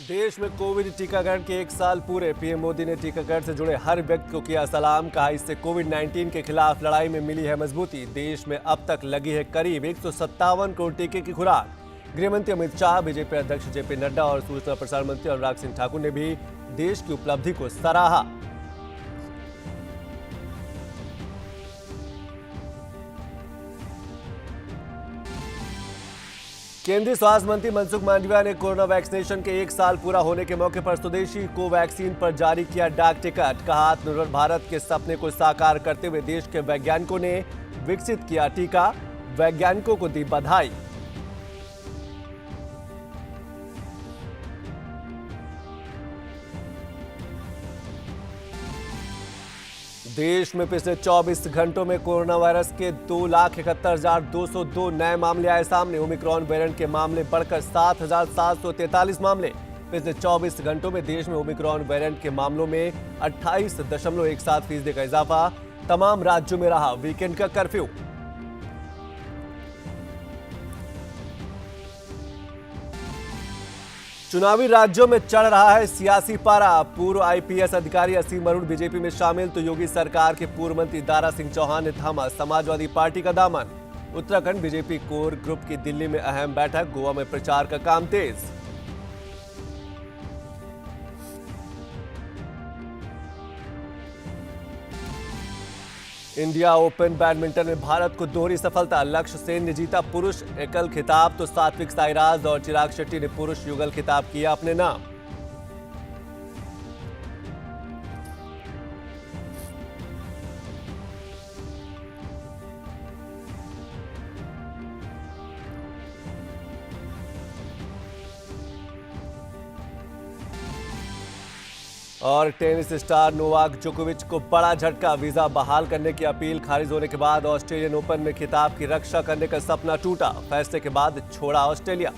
देश में कोविड टीकाकरण के 1 साल पूरे। पीएम मोदी ने टीकाकरण से जुड़े हर व्यक्ति को किया सलाम। कहा, इससे कोविड-19 के खिलाफ लड़ाई में मिली है मजबूती। देश में अब तक लगी है करीब 157 करोड़ टीके की खुराक। गृहमंत्री अमित शाह, बीजेपी अध्यक्ष जेपी नड्डा और सूचना प्रसारण मंत्री अनुराग सिंह ठाकुर ने भी देश की उपलब्धि को सराहा। केंद्रीय स्वास्थ्य मंत्री मनसुख मांडविया ने कोरोना वैक्सीनेशन के 1 साल पूरा होने के मौके पर स्वदेशी कोवैक्सीन पर जारी किया डाक टिकट। कहा, आत्मनिर्भर भारत के सपने को साकार करते हुए देश के वैज्ञानिकों ने विकसित किया टीका। वैज्ञानिकों को दी बधाई। देश में पिछले 24 घंटों में कोरोना वायरस के 2,71,202 नए मामले आए सामने। ओमिक्रॉन वेरिएंट के मामले बढ़कर 7,743 मामले। पिछले 24 घंटों में देश में ओमिक्रॉन वेरिएंट के मामलों में 28.17% का इजाफा। तमाम राज्यों में रहा वीकेंड का कर्फ्यू। चुनावी राज्यों में चढ़ रहा है सियासी पारा। पूर्व आईपीएस अधिकारी असीम अरुण बीजेपी में शामिल तो योगी सरकार के पूर्व मंत्री दारा सिंह चौहान ने थामा समाजवादी पार्टी का दामन। उत्तराखंड बीजेपी कोर ग्रुप की दिल्ली में अहम बैठक। गोवा में प्रचार का काम तेज। इंडिया ओपन बैडमिंटन में भारत को दोहरी सफलता। लक्ष्य सेन ने जीता पुरुष एकल खिताब तो सात्विक साईराज और चिराग शेट्टी ने पुरुष युगल खिताब किया अपने नाम। और टेनिस स्टार नोवाक जोकोविच को बड़ा झटका। वीजा बहाल करने की अपील खारिज होने के बाद ऑस्ट्रेलियन ओपन में खिताब की रक्षा करने का सपना टूटा। फैसले के बाद छोड़ा ऑस्ट्रेलिया।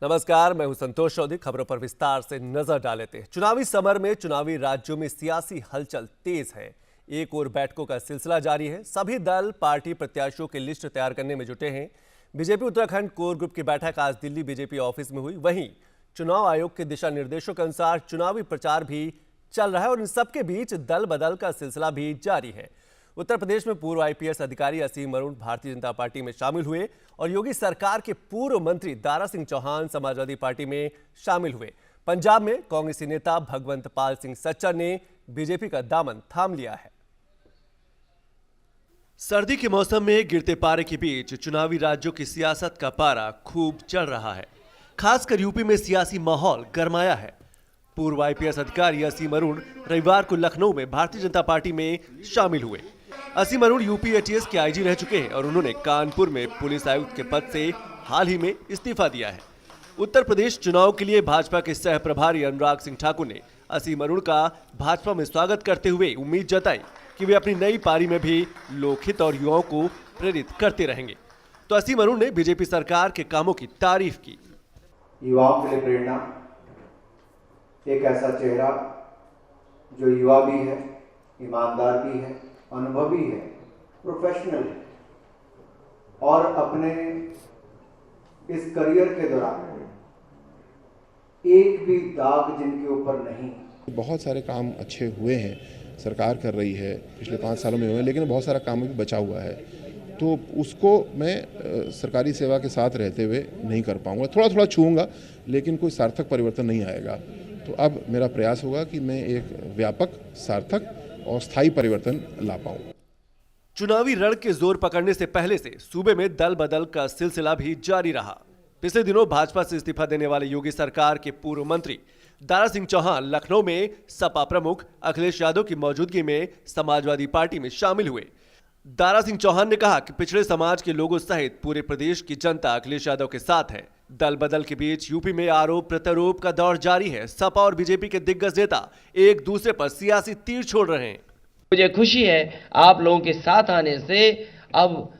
नमस्कार, मैं हूं संतोष चौधरी। खबरों पर विस्तार से नजर डालते हैं। चुनावी समर में चुनावी राज्यों में सियासी हलचल तेज है। एक और बैठकों का सिलसिला जारी है। सभी दल पार्टी प्रत्याशियों की लिस्ट तैयार करने में जुटे हैं। बीजेपी उत्तराखंड कोर ग्रुप की बैठक आज दिल्ली बीजेपी ऑफिस में हुई। वहीं चुनाव आयोग के दिशा निर्देशों के अनुसार चुनावी प्रचार भी चल रहा है और इन सबके बीच दल बदल का सिलसिला भी जारी है। उत्तर प्रदेश में पूर्व आईपीएस अधिकारी असीम अरुण भारतीय जनता पार्टी में शामिल हुए और योगी सरकार के पूर्व मंत्री दारा सिंह चौहान समाजवादी पार्टी में शामिल हुए। पंजाब में कांग्रेसी नेता भगवंत पाल सिंह सच्चर ने बीजेपी का दामन थाम लिया है। सर्दी के मौसम में गिरते पारे के बीच चुनावी राज्यों की सियासत का पारा खूब चढ़ रहा है। खासकर यूपी में सियासी माहौल गरमाया है। पूर्व आईपीएस अधिकारी असीम अरुण रविवार को लखनऊ में भारतीय जनता पार्टी में शामिल हुए। असीम अरुण यूपी एटीएस के आईजी रह चुके हैं और उन्होंने कानपुर में पुलिस आयुक्त के पद से हाल ही में इस्तीफा दिया है। उत्तर प्रदेश चुनाव के लिए भाजपा के सह प्रभारी अनुराग सिंह ठाकुर ने असीम अरुण का भाजपा में स्वागत करते हुए उम्मीद जताई कि वे अपनी नई पारी में भी लोकहित और युवाओं को प्रेरित करते रहेंगे। तो असीम अरुण ने बीजेपी सरकार के कामों की तारीफ की। युवाओं के लिए प्रेरणा, एक ऐसा चेहरा जो युवा भी है, ईमानदार भी है, अनुभवी है, प्रोफेशनल है और अपने इस करियर के दौरान एक भी दाग जिनके ऊपर नहीं। बहुत सारे काम अच्छे हुए हैं, सरकार कर रही है, पिछले 5 सालों में हुए हैं, लेकिन बहुत सारा काम भी बचा हुआ है। तो उसको मैं सरकारी सेवा के साथ रहते हुए नहीं कर पाऊंगा। थोड़ा थोड़ा छूऊंगा, लेकिन कोई सार्थक परिवर्तन नहीं आएगा। तो अब मेरा प्रयास होगा कि मैं एक व्यापक, सार्थक और स्थायी परिवर्तन ला पाऊं। चुनावी रण के जोर पकड़ने से पहले से सूबे में दल बदल का सिलसिला भी जारी रहा। पिछले दिनों भाजपा से इस्तीफा देने वाले योगी सरकार के पूर्व मंत्री दारा सिंह चौहान लखनऊ में सपा प्रमुख अखिलेश यादव की मौजूदगी में समाजवादी पार्टी में शामिल हुए। दारा सिंह चौहान ने कहा कि पिछड़े समाज के लोगों सहित पूरे प्रदेश की जनता अखिलेश यादव के साथ है। दल बदल के बीच यूपी में आरोप प्रत्यारोप का दौर जारी है। सपा और बीजेपी के दिग्गज नेता एक दूसरे पर सियासी तीर छोड़ रहे हैं। मुझे खुशी है आप लोगों के साथ आने से अब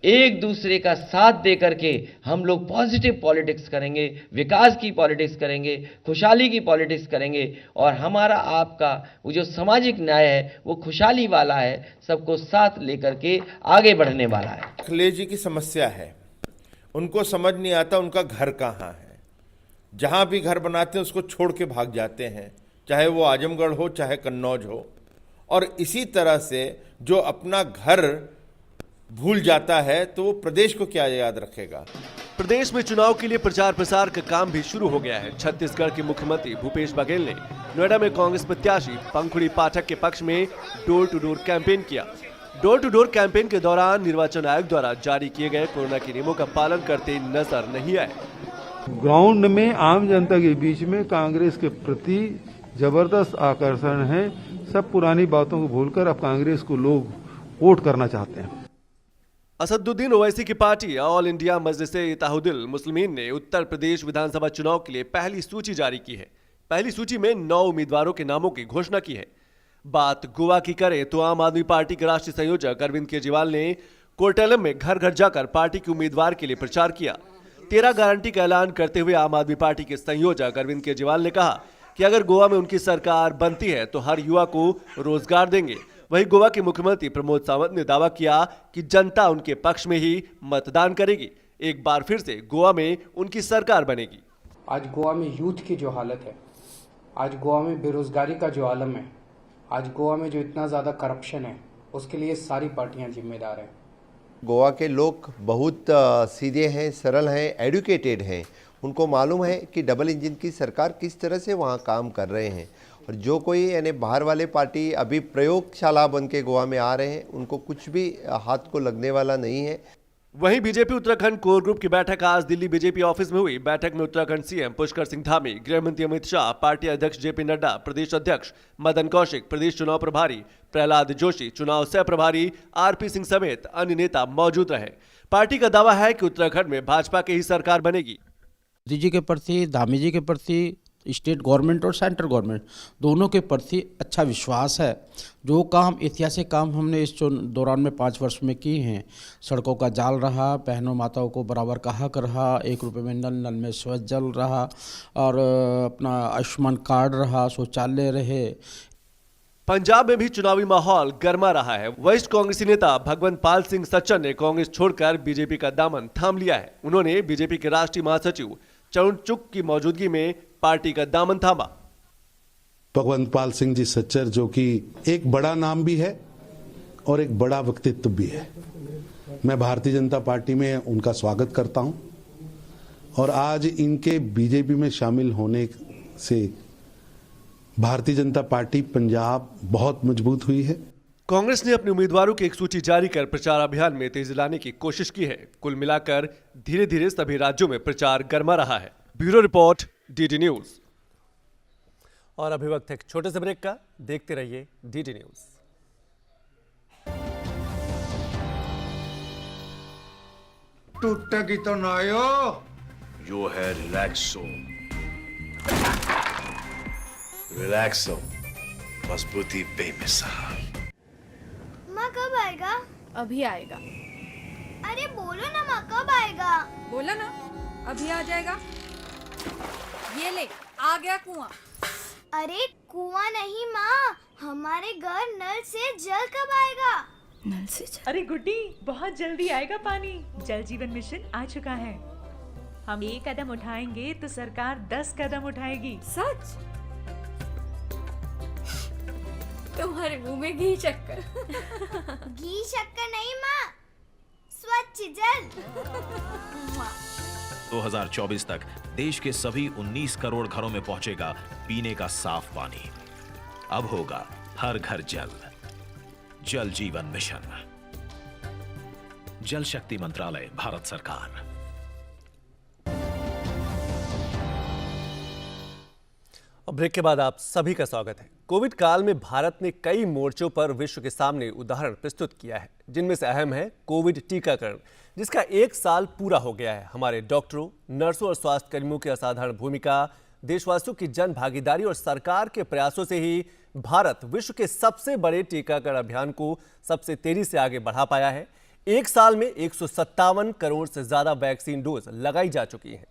एक दूसरे का साथ दे करके हम लोग पॉजिटिव पॉलिटिक्स करेंगे, विकास की पॉलिटिक्स करेंगे, खुशहाली की पॉलिटिक्स करेंगे और हमारा आपका वो जो सामाजिक न्याय है वो खुशहाली वाला है, सबको साथ लेकर के आगे बढ़ने वाला है। अखिलेश जी की समस्या है, उनको समझ नहीं आता उनका घर कहाँ है। जहाँ भी घर बनाते हैं उसको छोड़ के भाग जाते हैं, चाहे वो आजमगढ़ हो चाहे कन्नौज हो। और इसी तरह से जो अपना घर भूल जाता है तो वो प्रदेश को क्या याद रखेगा। प्रदेश में चुनाव के लिए प्रचार प्रसार का काम भी शुरू हो गया है। छत्तीसगढ़ के मुख्यमंत्री भूपेश बघेल ने नोएडा में कांग्रेस प्रत्याशी पंखुड़ी पाठक के पक्ष में डोर टू डोर कैंपेन किया। डोर टू डोर कैंपेन के दौरान निर्वाचन आयोग द्वारा जारी किए गए कोरोना के नियमों का पालन करते नजर नहीं आए। ग्राउंड में आम जनता के बीच में कांग्रेस के प्रति जबरदस्त आकर्षण है। सब पुरानी बातों को भूलकर अब कांग्रेस को लोग वोट करना चाहते हैं। असदुद्दीन ओवैसी की पार्टी ऑल इंडिया मजलिस-ए-इत्तेहादुल मुस्लिमीन ने उत्तर प्रदेश विधानसभा चुनाव के लिए पहली सूची जारी की है। पहली सूची में 9 उम्मीदवारों के नामों की घोषणा की है। बात गोवा की करें तो आम आदमी पार्टी के राष्ट्रीय संयोजक अरविंद केजरीवाल ने कोर्टेलम में घर घर जाकर पार्टी के उम्मीदवार के लिए प्रचार किया। 13 गारंटी का ऐलान करते हुए आम आदमी पार्टी के संयोजक अरविंद केजरीवाल ने कहा कि अगर गोवा में उनकी सरकार बनती है तो हर युवा को रोजगार देंगे। वहीं गोवा के मुख्यमंत्री प्रमोद सावंत ने दावा किया कि जनता उनके पक्ष में ही मतदान करेगी। एक बार फिर से गोवा में उनकी सरकार बनेगी। आज गोवा में यूथ की जो हालत है, आज गोवा में बेरोजगारी का जो आलम है, आज गोवा में जो इतना ज़्यादा करप्शन है, उसके लिए सारी पार्टियां जिम्मेदार हैं। गोवा के लोग बहुत सीधे हैं, सरल हैं, एडुकेटेड हैं। उनको मालूम है कि डबल इंजन की सरकार किस तरह से वहाँ काम कर रहे हैं। और जो कोई यानी बाहर वाले पार्टी अभी प्रयोगशाला बन के गोवा में आ रहे हैं, उनको कुछ भी हाथ को लगने वाला नहीं है। वहीं बीजेपी उत्तराखंड कोर ग्रुप की बैठक आज दिल्ली बीजेपी ऑफिस में हुई। बैठक में उत्तराखंड सीएम पुष्कर सिंह धामी, गृह मंत्री अमित शाह, पार्टी अध्यक्ष जेपी नड्डा, प्रदेश अध्यक्ष मदन कौशिक, प्रदेश चुनाव प्रभारी प्रहलाद जोशी, चुनाव सह प्रभारी आरपी सिंह समेत अन्य नेता मौजूद रहे। पार्टी का दावा है कि उत्तराखंड में भाजपा की ही सरकार बनेगी। मोदी जी के प्रति, धामी जी के प्रति, स्टेट गवर्नमेंट और सेंट्रल गवर्नमेंट दोनों के प्रति अच्छा विश्वास है। जो काम ऐतिहासिक काम हमने इस दौरान में 5 वर्ष में किए हैं, सड़कों का जाल रहा, बहनों माताओं को बराबर का हक रहा, 1 रुपये में नल नल में स्वच्छ जल रहा और अपना आयुष्मान कार्ड रहा, शौचालय रहे। पंजाब में भी चुनावी माहौल गर्मा रहा है। वरिष्ठ कांग्रेसी नेता भगवंत पाल सिंह सच्चर ने कांग्रेस छोड़कर बीजेपी का दामन थाम लिया है। उन्होंने बीजेपी के राष्ट्रीय महासचिव चरण चुग की मौजूदगी में पार्टी का दामन थामा। भगवंत पाल सिंह जी सच्चर, जो कि एक बड़ा नाम भी है और एक बड़ा व्यक्तित्व भी है, मैं भारतीय जनता पार्टी में उनका स्वागत करता हूं। और आज इनके बीजेपी में शामिल होने से भारतीय जनता पार्टी पंजाब बहुत मजबूत हुई है। कांग्रेस ने अपने उम्मीदवारों की एक सूची जारी कर प्रचार अभियान में तेजी लाने की कोशिश की है। कुल मिलाकर धीरे धीरे सभी राज्यों में प्रचार गर्मा रहा है। Bureau report, DD news. और अभी वक्त है एक छोटे से ब्रेक का। देखते रहिए डीडी न्यूज। टूटेगी तो ना यो है रिलैक्सो। रिलैक्सो, मजबूती बेमिसाल। माँ कब आएगा? अभी आएगा। अरे बोलो ना माँ, कब आएगा? बोला ना, अभी आ जाएगा। ये ले, आ गया कुआं। अरे कुआं नहीं माँ, हमारे घर नल से जल कब आएगा? नल से जल? अरे गुड्डी, बहुत जल्दी आएगा पानी। जल जीवन मिशन आ चुका है। हम 1 कदम उठाएंगे तो सरकार 10 कदम उठाएगी। सच? तुम्हारे मुंह में घी शक्कर। घी शक्कर नहीं माँ, स्वच्छ जल। 2024 तक देश के सभी 19 करोड़ घरों में पहुंचेगा पीने का साफ पानी। अब होगा हर घर जल। जल जीवन मिशन, जल शक्ति मंत्रालय, भारत सरकार। और ब्रेक के बाद आप सभी का स्वागत है। कोविड काल में भारत ने कई मोर्चों पर विश्व के सामने उदाहरण प्रस्तुत किया है, जिनमें से अहम है कोविड टीकाकरण, जिसका 1 साल पूरा हो गया है। हमारे डॉक्टरों, नर्सों और स्वास्थ्य कर्मियों की असाधारण भूमिका, देशवासियों की जन भागीदारी और सरकार के प्रयासों से ही भारत विश्व के सबसे बड़े टीकाकरण अभियान को सबसे तेजी से आगे बढ़ा पाया है। एक साल में 157 करोड़ से ज्यादा वैक्सीन डोज लगाई जा चुकी हैं।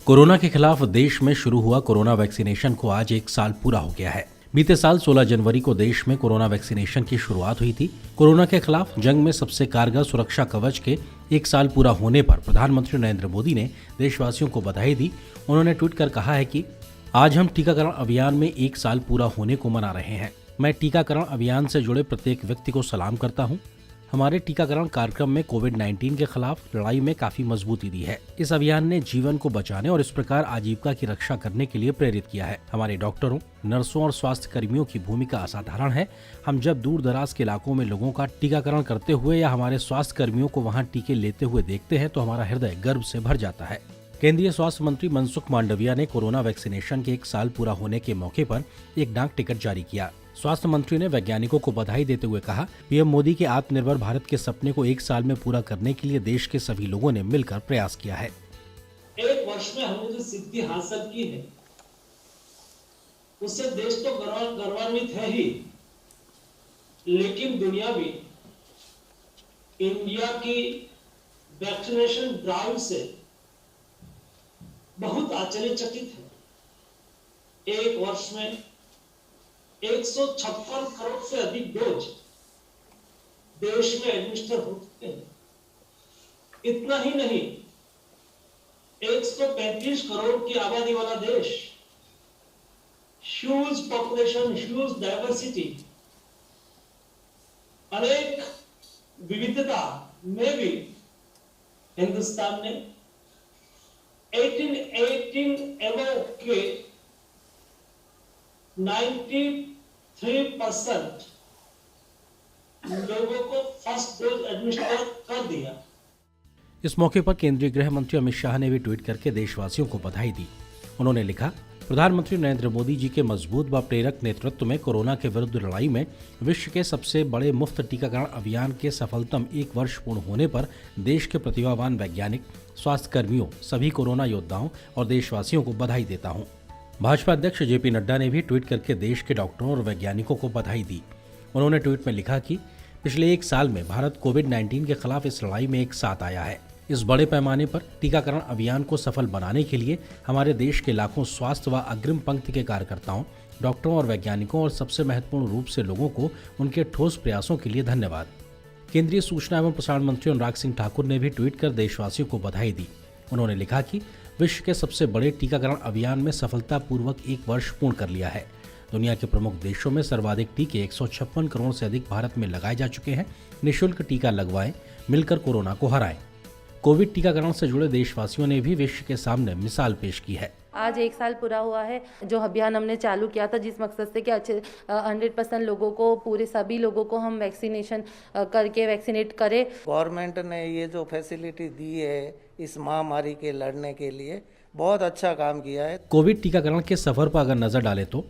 कोरोना के खिलाफ देश में शुरू हुआ कोरोना वैक्सीनेशन को आज एक साल पूरा हो गया है। बीते साल 16 जनवरी को देश में कोरोना वैक्सीनेशन की शुरुआत हुई थी। कोरोना के खिलाफ जंग में सबसे कारगर सुरक्षा कवच के एक साल पूरा होने पर प्रधानमंत्री नरेंद्र मोदी ने देशवासियों को बधाई दी। उन्होंने ट्वीट कर कहा है कि आज हम टीकाकरण अभियान में एक साल पूरा होने को मना रहे हैं। मैं टीकाकरण अभियान से जुड़े प्रत्येक व्यक्ति को सलाम करता हूं। हमारे टीकाकरण कार्यक्रम में कोविड-19 के खिलाफ लड़ाई में काफी मजबूती दी है। इस अभियान ने जीवन को बचाने और इस प्रकार आजीविका की रक्षा करने के लिए प्रेरित किया है। हमारे डॉक्टरों, नर्सों और स्वास्थ्य कर्मियों की भूमिका असाधारण है। हम जब दूर दराज के इलाकों में लोगों का टीकाकरण करते हुए या हमारे स्वास्थ्य कर्मियों को वहाँ टीके लेते हुए देखते हैं तो हमारा हृदय गर्व से भर जाता है। केंद्रीय स्वास्थ्य मंत्री मनसुख मांडविया ने कोरोना वैक्सीनेशन के एक साल पूरा होने के मौके पर एक डाक टिकट जारी किया। स्वास्थ्य मंत्री ने वैज्ञानिकों को बधाई देते हुए कहा, पीएम मोदी के आत्मनिर्भर भारत के सपने को एक साल में पूरा करने के लिए देश के सभी लोगों ने मिलकर प्रयास किया है। एक वर्ष में हमने जो सिद्धि हासिल की है उससे देश तो गौरवान्वित है ही, लेकिन दुनिया भी इंडिया की वैक्सीनेशन ड्राइव से बहुत आश्चर्यचकित है। एक वर्ष में 156 करोड़ से अधिक डोज देश में एडमिनिस्टर हो चुके हैं। इतना ही नहीं, 135 करोड़ की आबादी वाला देश, ह्यूज पॉपुलेशन, ह्यूज डाइवर्सिटी, अनेक विविधता में भी हिंदुस्तान ने 18 एबव के 93% लोगों को फर्स्ट डोज एडमिनिस्टर कर दिया। इस मौके पर केंद्रीय गृह मंत्री अमित शाह ने भी ट्वीट करके देशवासियों को बधाई दी। उन्होंने लिखा, प्रधानमंत्री नरेंद्र मोदी जी के मजबूत व प्रेरक नेतृत्व में कोरोना के विरुद्ध लड़ाई में विश्व के सबसे बड़े मुफ्त टीकाकरण अभियान के सफलतम एक वर्ष पूर्ण होने पर देश के प्रतिभावान वैज्ञानिक, स्वास्थ्य कर्मियों, सभी कोरोना योद्धाओं और देशवासियों को बधाई देता हूँ। भाजपा अध्यक्ष जेपी नड्डा ने भी ट्वीट करके देश के डॉक्टरों और वैज्ञानिकों को बधाई दी। उन्होंने ट्वीट में लिखा कि पिछले एक साल में भारत कोविड-19 के खिलाफ इस लड़ाई में एक साथ आया है। इस बड़े पैमाने पर टीकाकरण अभियान को सफल बनाने के लिए हमारे देश के लाखों स्वास्थ्य व अग्रिम पंक्ति के कार्यकर्ताओं, डॉक्टरों और वैज्ञानिकों और सबसे महत्वपूर्ण रूप से लोगों को उनके ठोस प्रयासों के लिए धन्यवाद। केंद्रीय सूचना एवं प्रसारण मंत्री अनुराग सिंह ठाकुर ने भी ट्वीट कर देशवासियों को बधाई दी। उन्होंने लिखा कि विश्व के सबसे बड़े टीकाकरण अभियान में सफलतापूर्वक एक वर्ष पूर्ण कर लिया है। दुनिया के प्रमुख देशों में सर्वाधिक टीके 156 करोड़ से अधिक भारत में लगाए जा चुके हैं। निःशुल्क टीका लगवाएं, मिलकर कोरोना को हराएं। कोविड टीकाकरण से जुड़े देशवासियों ने भी विश्व के सामने मिसाल पेश की है। आज एक साल पूरा हुआ है जो अभियान हमने चालू किया था, जिस मकसद से कि अच्छे 100% लोगों को, पूरे सभी लोगों को हम वैक्सीनेशन करके वैक्सीनेट करें। गवर्नमेंट ने ये जो फैसिलिटी दी है इस महामारी के लड़ने के लिए बहुत अच्छा काम किया है। कोविड टीकाकरण के सफर पर अगर नजर डालें तो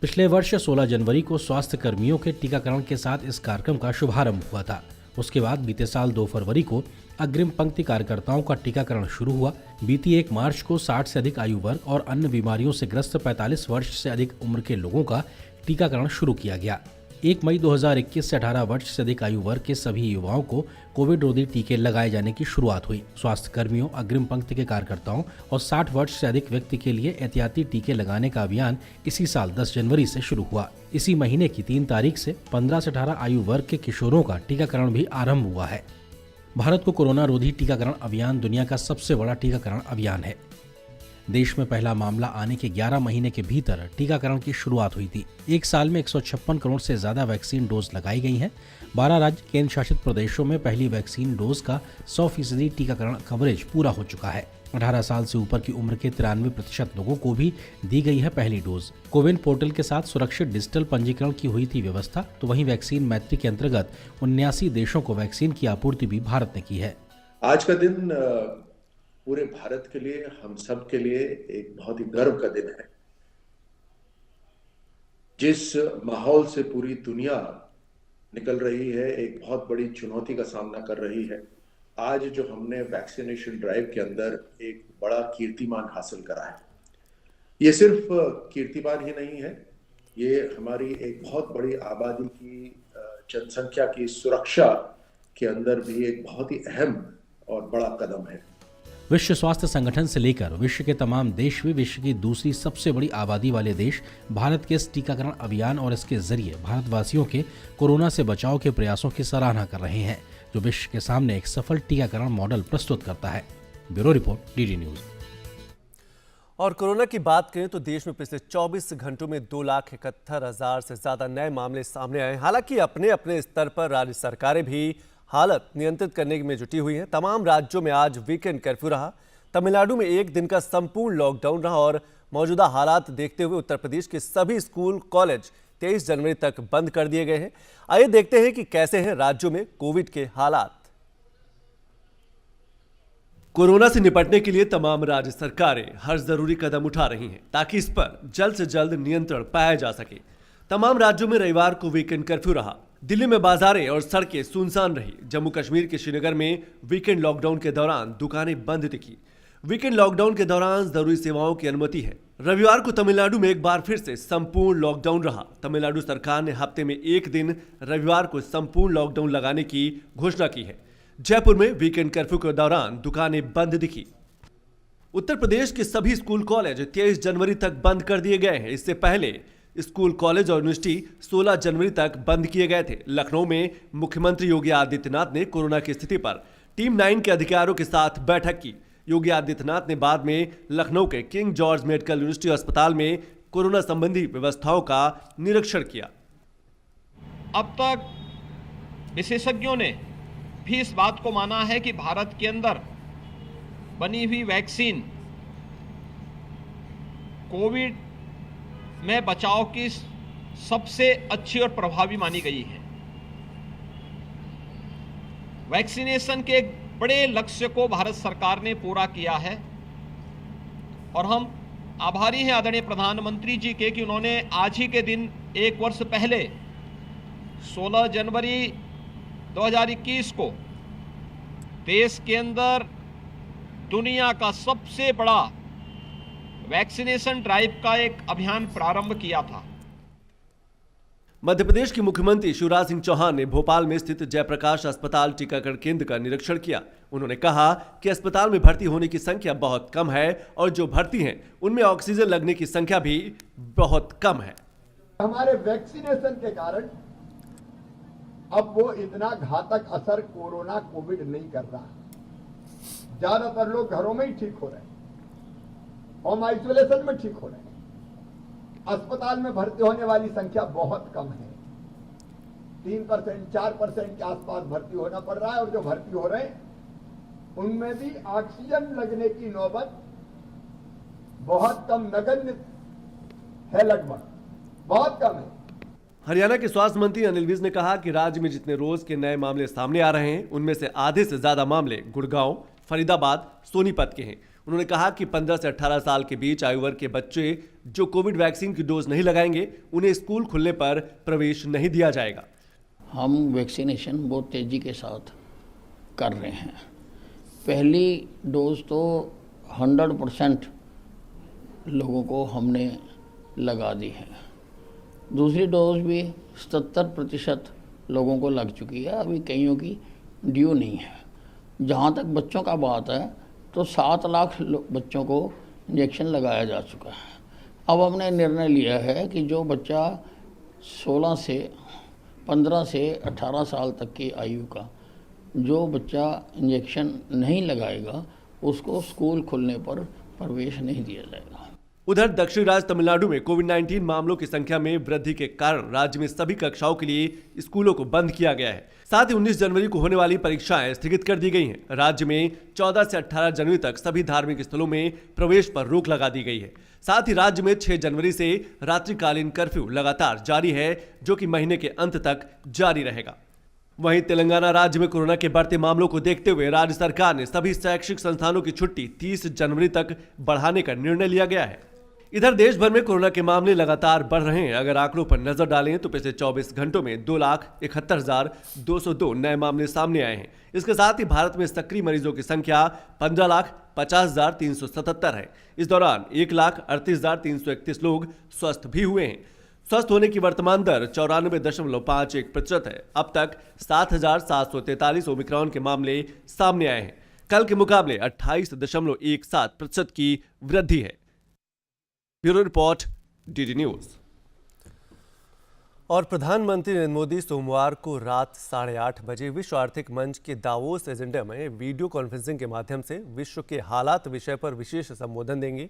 पिछले वर्ष 16 जनवरी को स्वास्थ्य कर्मियों के टीकाकरण के साथ इस कार्यक्रम का शुभारंभ हुआ था। उसके बाद बीते साल 2 फरवरी को अग्रिम पंक्ति कार्यकर्ताओं का टीकाकरण शुरू हुआ। बीती 1 मार्च को 60 से अधिक आयु वर्ग और अन्य बीमारियों से ग्रस्त 45 वर्ष से अधिक उम्र के लोगों का टीकाकरण शुरू किया गया। 1 मई 2021 से 18 वर्ष से अधिक आयु वर्ग के सभी युवाओं को कोविड रोधी टीके लगाए जाने की शुरुआत हुई। स्वास्थ्य कर्मियों, अग्रिम पंक्ति के कार्यकर्ताओं और 60 वर्ष से अधिक व्यक्ति के लिए एहतियाती टीके लगाने का अभियान इसी साल 10 जनवरी से शुरू हुआ। इसी महीने की 3 तारीख से 15 से 18 आयु वर्ग के किशोरों का टीकाकरण भी आरंभ हुआ है। भारत को कोरोना रोधी टीकाकरण अभियान दुनिया का सबसे बड़ा टीकाकरण अभियान है। देश में पहला मामला आने के 11 महीने के भीतर टीकाकरण की शुरुआत हुई थी। एक साल में 156 करोड़ से ज्यादा वैक्सीन डोज लगाई गई हैं। 12 राज्य केंद्र शासित प्रदेशों में पहली वैक्सीन डोज का 100% टीकाकरण कवरेज पूरा हो चुका है। 18 साल से ऊपर की उम्र के 93% लोगों को भी दी गई है पहली डोज। कोविन पोर्टल के साथ सुरक्षित डिजिटल पंजीकरण की हुई थी व्यवस्था। तो वहीं वैक्सीन मैत्री के अंतर्गत 79 देशों को वैक्सीन की आपूर्ति भी भारत ने की है। आज का दिन पूरे भारत के लिए, हम सब के लिए एक बहुत ही गर्व का दिन है। जिस माहौल से पूरी दुनिया निकल रही है, एक बहुत बड़ी चुनौती का सामना कर रही है, आज जो हमने वैक्सीनेशन ड्राइव के अंदर एक बड़ा कीर्तिमान हासिल करा है, ये सिर्फ कीर्तिमान ही नहीं है, ये हमारी एक बहुत बड़ी आबादी की जनसंख्या की सुरक्षा के अंदर भी एक बहुत ही अहम और बड़ा कदम है। विश्व स्वास्थ्य संगठन से लेकर विश्व के तमाम देश भी विश्व की दूसरी सबसे बड़ी आबादी वाले देश भारत के इस टीकाकरण अभियान और इसके जरिए भारतवासियों के कोरोना से बचाव के प्रयासों की सराहना कर रहे हैं, जो विश्व के सामने एक सफल टीकाकरण मॉडल प्रस्तुत करता है। Bureau report, DD news. और कोरोना की बात करें तो देश में पिछले 24 घंटों में 2,71,000 से ज्यादा नए मामले सामने आए। हालांकि अपने अपने स्तर पर राज्य सरकारें भी हालत नियंत्रित करने में जुटी हुई हैं। तमाम राज्यों में आज वीकेंड कर्फ्यू रहा। तमिलनाडु में एक दिन का संपूर्ण लॉकडाउन रहा और मौजूदा हालात देखते हुए उत्तर प्रदेश के सभी स्कूल कॉलेज 23 जनवरी तक बंद कर दिए गए हैं। आइए देखते हैं कि कैसे हैं राज्यों में कोविड के हालात। कोरोना से निपटने के लिए तमाम राज्य सरकारें हर जरूरी कदम उठा रही हैं ताकि इस पर जल्द से जल्द नियंत्रण पाया जा सके। तमाम राज्यों में रविवार को वीकेंड कर्फ्यू रहा। दिल्ली में बाजारें और सड़कें सुनसान रही। जम्मू कश्मीर के श्रीनगर में वीकेंड लॉकडाउन के दौरान दुकानें बंद दिखी। वीकेंड लॉकडाउन के दौरान जरूरी सेवाओं की अनुमति है। रविवार को तमिलनाडु में एक बार फिर से संपूर्ण लॉकडाउन रहा। तमिलनाडु सरकार ने हफ्ते में एक दिन रविवार को संपूर्ण लॉकडाउन लगाने की घोषणा की है। जयपुर में वीकेंड कर्फ्यू के दौरान दुकानें बंद दिखी। उत्तर प्रदेश के सभी स्कूल कॉलेज 23 जनवरी तक बंद कर दिए गए हैं। इससे पहले स्कूल कॉलेज और यूनिवर्सिटी 16 जनवरी तक बंद किए गए थे। लखनऊ में मुख्यमंत्री योगी आदित्यनाथ ने कोरोना की स्थिति पर टीम 9 के अधिकारियों के साथ बैठक की। योगी आदित्यनाथ ने बाद में लखनऊ के किंग जॉर्ज मेडिकल यूनिवर्सिटी अस्पताल में कोरोना संबंधी व्यवस्थाओं का निरीक्षण किया। अब तक विशेषज्ञों ने भी इस बात को माना है कि भारत के अंदर बनी हुई वैक्सीन कोविड में बचाव की सबसे अच्छी और प्रभावी मानी गई है। वैक्सीनेशन के एक बड़े लक्ष्य को भारत सरकार ने पूरा किया है और हम आभारी हैं आदरणीय प्रधानमंत्री जी के कि उन्होंने आज ही के दिन एक वर्ष पहले 16 जनवरी 2021 को देश के अंदर दुनिया का सबसे बड़ा वैक्सीनेशन ड्राइव का एक अभियान प्रारंभ किया था। मध्य प्रदेश के मुख्यमंत्री शिवराज सिंह चौहान ने भोपाल में स्थित जयप्रकाश अस्पताल टीकाकरण केंद्र का निरीक्षण किया। उन्होंने कहा कि अस्पताल में भर्ती होने की संख्या बहुत कम है और जो भर्ती हैं उनमें ऑक्सीजन लगने की संख्या भी बहुत कम है। हमारे वैक्सीनेशन के कारण अब वो इतना घातक असर कोरोना कोविड नहीं कर रहा। ज्यादातर लोग घरों में ही ठीक हो रहे हैं, होम आइसोलेशन में ठीक हो रहे हैं। अस्पताल में भर्ती होने वाली संख्या बहुत कम है। 3%, 4% के आसपास भर्ती होना पड़ रहा है और जो भर्ती हो रहे हैं उनमें भी ऑक्सीजन लगने की नौबत बहुत कम, नगण्य है, लगभग बहुत कम है। हरियाणा के स्वास्थ्य मंत्री अनिल विज ने कहा कि राज्य में जितने रोज के नए मामले सामने आ रहे हैं उनमें से आधे से ज्यादा मामले गुड़गांव, फरीदाबाद, सोनीपत के हैं। उन्होंने कहा कि 15 से 18 साल के बीच आयु वर्ग के बच्चे जो कोविड वैक्सीन की डोज नहीं लगाएंगे उन्हें स्कूल खुलने पर प्रवेश नहीं दिया जाएगा। हम वैक्सीनेशन बहुत तेज़ी के साथ कर रहे हैं। पहली डोज तो 100% लोगों को हमने लगा दी है। दूसरी डोज भी 77% लोगों को लग चुकी है। अभी कईयों की ड्यू नहीं है। जहाँ तक बच्चों का बात है तो 7 लाख बच्चों को इंजेक्शन लगाया जा चुका है। अब हमने निर्णय लिया है कि जो बच्चा 15 से 18 साल तक की आयु का जो बच्चा इंजेक्शन नहीं लगाएगा उसको स्कूल खुलने पर प्रवेश नहीं दिया जाएगा। उधर दक्षिण राज्य तमिलनाडु में कोविड-19 मामलों की संख्या में वृद्धि के कारण राज्य में सभी कक्षाओं के लिए स्कूलों को बंद किया गया है। साथ ही 19 जनवरी को होने वाली परीक्षाएं स्थगित कर दी गई हैं। राज्य में 14 से 18 जनवरी तक सभी धार्मिक स्थलों में प्रवेश पर रोक लगा दी गई है। साथ ही राज्य में 6 जनवरी से रात्रिकालीन कर्फ्यू लगातार जारी है, जो कि महीने के अंत तक जारी रहेगा। वहीं तेलंगाना राज्य में कोरोना के बढ़ते मामलों को देखते हुए राज्य सरकार ने सभी शैक्षिक संस्थानों की छुट्टी 30 जनवरी तक बढ़ाने का निर्णय लिया गया है। इधर देश भर में कोरोना के मामले लगातार बढ़ रहे हैं। अगर आंकड़ों पर नजर डालें तो पिछले 24 घंटों में 2,71,202 नए मामले सामने आए हैं। इसके साथ ही भारत में सक्रिय मरीजों की संख्या 15,50,377 है। इस दौरान 1,38,331 लोग स्वस्थ भी हुए हैं। स्वस्थ होने की वर्तमान दर 94.51% है। अब तक 7,743 ओमिक्रॉन के मामले सामने आए हैं। कल के मुकाबले 28.17% की वृद्धि है। Bureau report, DD news. और प्रधानमंत्री नरेंद्र मोदी सोमवार को रात 8:30 बजे विश्व आर्थिक मंच के दावोस एजेंडा में वीडियो कॉन्फ्रेंसिंग के माध्यम से विश्व के हालात विषय पर विशेष संबोधन देंगे।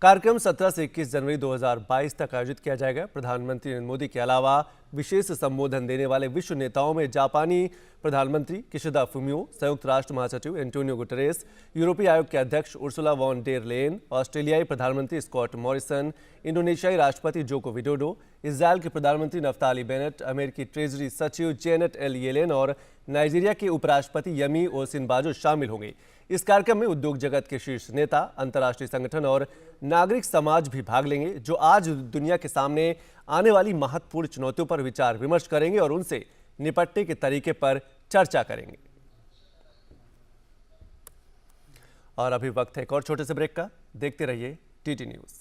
कार्यक्रम 17 से 21 जनवरी 2022 तक आयोजित किया जाएगा। प्रधानमंत्री नरेंद्र मोदी के अलावा विशेष संबोधन देने वाले विश्व नेताओं में जापानी प्रधानमंत्री किशिदा फुमियो, संयुक्त राष्ट्र महासचिव एंटोनियो गुटेरेस, यूरोपीय आयोग के अध्यक्ष उर्सुला वॉन डेर लेन, ऑस्ट्रेलियाई प्रधानमंत्री स्कॉट मॉरिसन, इंडोनेशियाई राष्ट्रपति जोको विडोडो, इजरायल के प्रधानमंत्री नफ्ताली बेनेट, अमेरिकी ट्रेजरी सचिव जेनेट एल येलेन और नाइजीरिया के उपराष्ट्रपति यमी ओसिनबाजो शामिल होंगे। इस कार्यक्रम में उद्योग जगत के शीर्ष नेता, अंतर्राष्ट्रीय संगठन और नागरिक समाज भी भाग लेंगे, जो आज दुनिया के सामने आने वाली महत्वपूर्ण चुनौतियों पर विचार विमर्श करेंगे और उनसे निपटने के तरीके पर चर्चा करेंगे। और अभी वक्त है एक और छोटे से ब्रेक का। देखते रहिए टीटी न्यूज।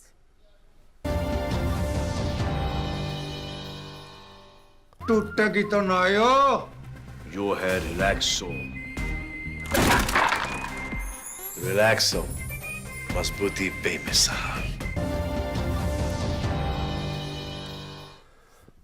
टूटेगी तो ना जो है रिलैक्सो। रिलैक्सो, मजबूती बेमिसाल।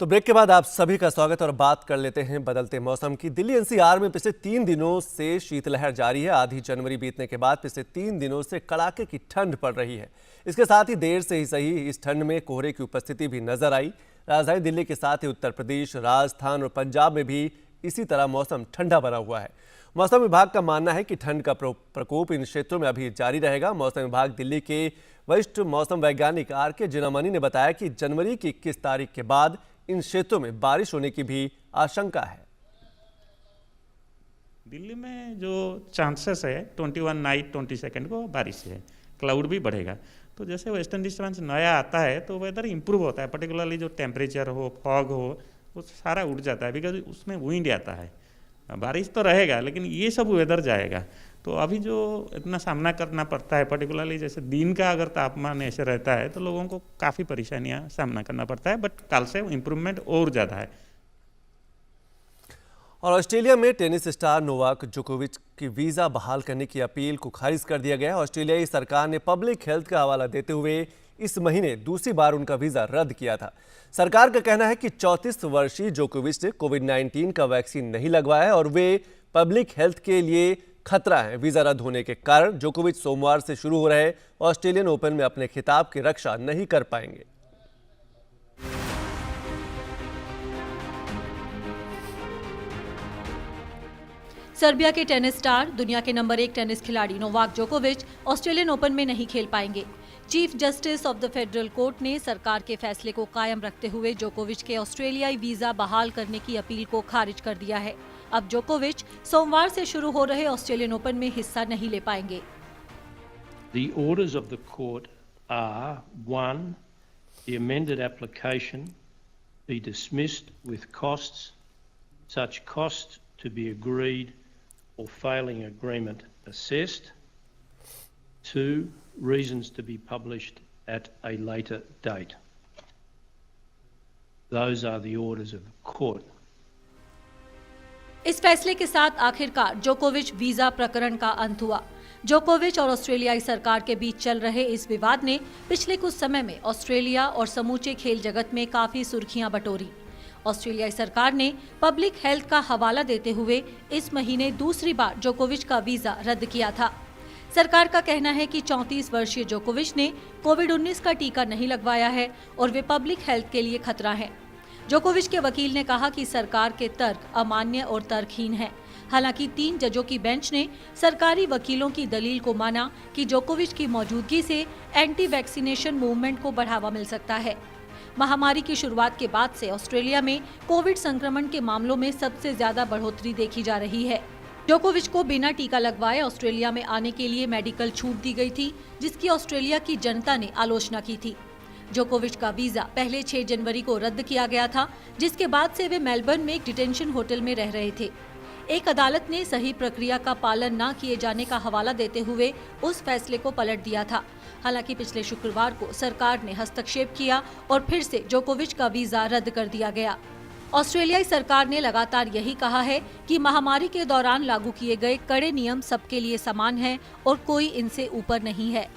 तो ब्रेक के बाद आप सभी का स्वागत और बात कर लेते हैं बदलते मौसम की। दिल्ली एनसीआर में पिछले 3 दिनों से शीतलहर जारी है। आधी जनवरी बीतने के बाद पिछले 3 दिनों से कड़ाके की ठंड पड़ रही है। इसके साथ ही देर से ही सही इस ठंड में कोहरे की उपस्थिति भी नजर आई। राजधानी दिल्ली के साथ ही उत्तर प्रदेश, राजस्थान और पंजाब में भी इसी तरह मौसम ठंडा बना हुआ है। मौसम विभाग का मानना है कि ठंड का प्रकोप इन क्षेत्रों में अभी जारी रहेगा। मौसम विभाग दिल्ली के वरिष्ठ मौसम वैज्ञानिक आर.के. जिनामणि ने बताया कि जनवरी की 21 तारीख के बाद इन क्षेत्रों में बारिश होने की भी आशंका है। दिल्ली में जो चांसेस है 21 नाइट 22 को बारिश है, क्लाउड भी बढ़ेगा। तो जैसे वेस्टर्न डिस्टर्बेंस नया आता है तो वेदर इंप्रूव होता है, पर्टिकुलरली जो टेम्परेचर हो, फॉग हो, वो सारा उड़ जाता है, बिकॉज उसमें विंड आता है। बारिश तो रहेगा लेकिन ये सब वेदर जाएगा। तो अभी जो इतना सामना करना पड़ता है, पर्टिकुलरली जैसे दिन का अगर तापमान ऐसे रहता है तो लोगों को काफ़ी परेशानियां सामना करना पड़ता है, बट कल से इम्प्रूवमेंट और ज़्यादा है। और ऑस्ट्रेलिया में टेनिस स्टार नोवाक जोकोविच की वीज़ा बहाल करने की अपील को खारिज कर दिया गया है। ऑस्ट्रेलियाई सरकार ने पब्लिक हेल्थ का हवाला देते हुए इस महीने दूसरी बार उनका वीज़ा रद्द किया था। सरकार का कहना है कि 34 वर्षीय जोकोविच ने कोविड-19 का वैक्सीन नहीं लगवाया है और वे पब्लिक हेल्थ के लिए खतरा है। वीज़ा रद्द होने के कारण जोकोविच सोमवार से शुरू हो रहे ऑस्ट्रेलियन ओपन में अपने खिताब की रक्षा नहीं कर पाएंगे। सर्बिया के टेनिस स्टार, दुनिया के नंबर 1 टेनिस खिलाड़ी नोवाक जोकोविच ऑस्ट्रेलियन ओपन में नहीं खेल पाएंगे। Chief justice of the federal court ने सरकार के फैसले को कायम रखते हुए जोकोविच के ऑस्ट्रेलियाई वीजा बहाल करने की अपील को खारिज कर दिया है। अब जोकोविच सोमवार से शुरू हो रहे ऑस्ट्रेलियन ओपन में हिस्सा नहीं ले पाएंगे। The orders of the court are: 1, the amended application be dismissed with costs, such costs to be agreed or failing agreement assessed. 2, reasons to be published at a later date. Those are the orders of the court. इस फैसले के साथ आखिरकार जोकोविच visa प्रकरण का अंत हुआ। जोकोविच और ऑस्ट्रेलियाई सरकार के बीच चल रहे इस विवाद ने पिछले कुछ समय में ऑस्ट्रेलिया और समूचे खेल जगत में काफी सुर्खियां बटोरी। ऑस्ट्रेलियाई सरकार ने पब्लिक हेल्थ का हवाला देते हुए इस महीने दूसरी बार जोकोविच का वीजा रद्द किया था। सरकार का कहना है कि 34 वर्षीय जोकोविच ने कोविड-19 का टीका नहीं लगवाया है और वे पब्लिक हेल्थ के लिए खतरा हैं। जोकोविच के वकील ने कहा कि सरकार के तर्क अमान्य और तर्कहीन हैं। हालांकि 3 जजों की बेंच ने सरकारी वकीलों की दलील को माना कि जोकोविच की मौजूदगी से एंटी वैक्सीनेशन मूवमेंट को बढ़ावा मिल सकता है। महामारी की शुरुआत के बाद से ऑस्ट्रेलिया में कोविड संक्रमण के मामलों में सबसे ज्यादा बढ़ोतरी देखी जा रही है। जोकोविच को बिना टीका लगवाए ऑस्ट्रेलिया में आने के लिए मेडिकल छूट दी गई थी, जिसकी ऑस्ट्रेलिया की जनता ने आलोचना की थी। जोकोविच का वीजा पहले 6 जनवरी को रद्द किया गया था, जिसके बाद से वे मेलबर्न में एक डिटेंशन होटल में रह रहे थे। एक अदालत ने सही प्रक्रिया का पालन न किए जाने का हवाला देते हुए उस फैसले को पलट दिया था। हालांकि पिछले शुक्रवार को सरकार ने हस्तक्षेप किया और फिर से जोकोविच का वीजा रद्द कर दिया गया। ऑस्ट्रेलियाई सरकार ने लगातार यही कहा है कि महामारी के दौरान लागू किए गए कड़े नियम सबके लिए समान हैं और कोई इनसे ऊपर नहीं है।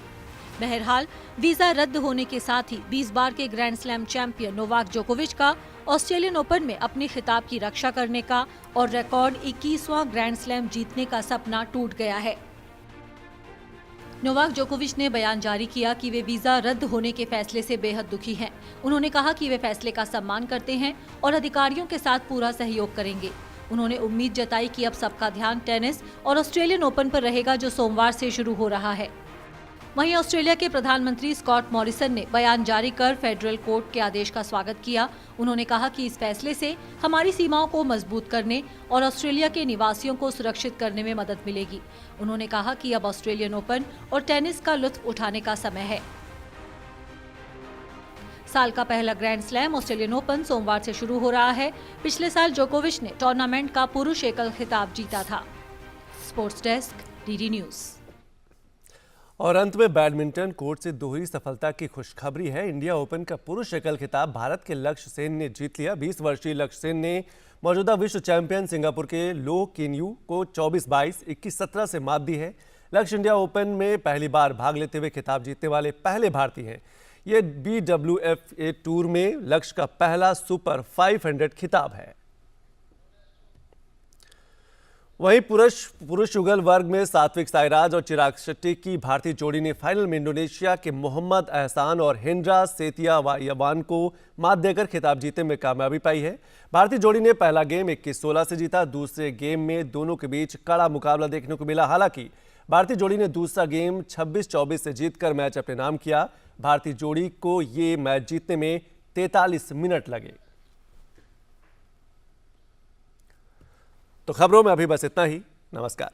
बहरहाल वीजा रद्द होने के साथ ही 20 बार के ग्रैंड स्लैम चैंपियन नोवाक जोकोविच का ऑस्ट्रेलियन ओपन में अपने खिताब की रक्षा करने का और रिकॉर्ड 21वां ग्रैंड स्लैम जीतने का सपना टूट गया है। नोवाक जोकोविच ने बयान जारी किया कि वे वीजा रद्द होने के फैसले से बेहद दुखी हैं। उन्होंने कहा कि वे फैसले का सम्मान करते हैं और अधिकारियों के साथ पूरा सहयोग करेंगे। उन्होंने उम्मीद जताई कि अब सबका ध्यान टेनिस और ऑस्ट्रेलियन ओपन पर रहेगा, जो सोमवार से शुरू हो रहा है। वहीं ऑस्ट्रेलिया के प्रधानमंत्री स्कॉट मॉरिसन ने बयान जारी कर फेडरल कोर्ट के आदेश का स्वागत किया। उन्होंने कहा कि इस फैसले से हमारी सीमाओं को मजबूत करने और ऑस्ट्रेलिया के निवासियों को सुरक्षित करने में मदद मिलेगी। उन्होंने कहा कि अब ऑस्ट्रेलियन ओपन और टेनिस का लुत्फ उठाने का समय है। साल का पहला ग्रैंड स्लैम ऑस्ट्रेलियन ओपन सोमवार से शुरू हो रहा है। पिछले साल जोकोविच ने टूर्नामेंट का पुरुष एकल खिताब जीता था। Sports desk, DD news. और अंत में बैडमिंटन कोर्ट से दोहरी सफलता की खुशखबरी है। इंडिया ओपन का पुरुष एकल खिताब भारत के लक्ष्य सेन ने जीत लिया। 20 वर्षीय लक्ष्य सेन ने मौजूदा विश्व चैंपियन सिंगापुर के लो केन्यू को 24-22, 21-17 से मात दी है। लक्ष्य इंडिया ओपन में पहली बार भाग लेते हुए खिताब जीतने वाले पहले भारतीय हैं। ये BWFA टूर में लक्ष्य का पहला सुपर 500 खिताब है। वहीं पुरुष युगल वर्ग में सात्विक साईराज और चिराग शेट्टी की भारतीय जोड़ी ने फाइनल में इंडोनेशिया के मोहम्मद एहसान और हेंड्रा सेतियावान को मात देकर खिताब जीतने में कामयाबी पाई है। भारतीय जोड़ी ने पहला गेम 21-16 से जीता। दूसरे गेम में दोनों के बीच कड़ा मुकाबला देखने को मिला। हालांकि भारतीय जोड़ी ने दूसरा गेम 26-24 से जीतकर मैच अपने नाम किया। भारतीय जोड़ी को ये मैच जीतने में 43 मिनट लगे। तो खबरों में अभी बस इतना ही। नमस्कार।